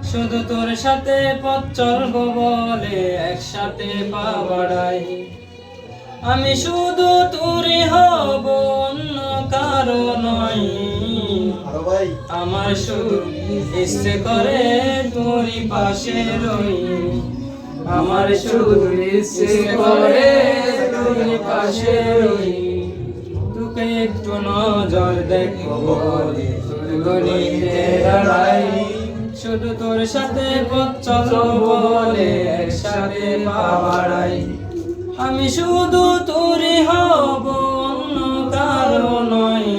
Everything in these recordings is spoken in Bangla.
শুধু তোর সাথে পথ চলবো বলে একসাথে পা বাড়াই। আমি শুধু তোরই হব, অন্য কারো নয়। আমার শুধু ইচ্ছে করে তোরই পাশে রই। আমার শুধু ইচ্ছে করে তোরই পাশে রই। তোকে একটু নজর দেখবো বলে তোর গলিতে দাঁড়াই। শুধু তোর সাথে পথ চলবো বলে একসাথে পা বাড়াই। আমি শুধু তোরই হব, অন্য কারো নয়।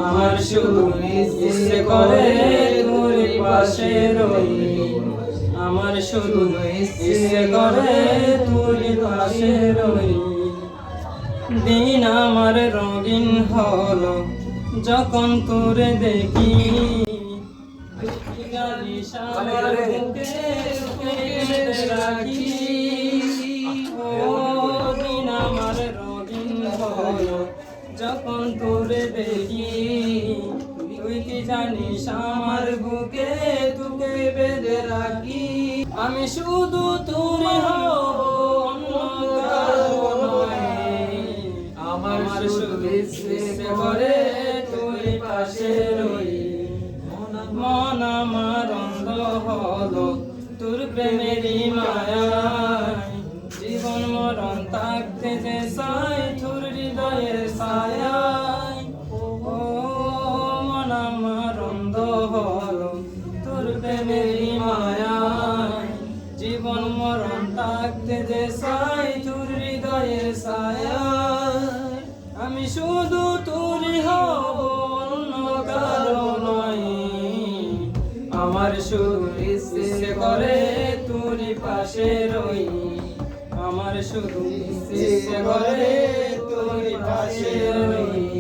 আমার শুধু ইচ্ছে করে তোরই পাশে রই। আমার শুধু ইচ্ছে করে তোরই পাশে রই। দিন আমার রঙিন হলো যখন তোরে দেখি। আমার বুকে বেঁধে রাখি। ও দিন আমার রঙিন হলো যখন তোরে দেখি। তুই কি জানিস আমার বুকে তোকে বেঁধে রাখি। আমি শুধু তোরে হব, অন্য কারো নয়। আমার শুধু ইচ্ছে করে তুই পাশে রই। মন আমার অন্ধ হলো তোর প্রেমেরই মায়ায়। জীবন মরণ থাকতে যে চাই তোর হৃদয়ের ছায়ায়। ও মন আমার অন্ধ হলো তোর প্রেমেরই মায়ায়। জীবন মরণ থাকতে যে চাই তোর হৃদয়ের ছায়ায়। আমি শুধু তোরই হব, অন্য কারো নয়। আমার শুধু ইচ্ছে করে তোরই পাশে রই। আমার শুধু ইচ্ছে করে তোরই পাশে রই।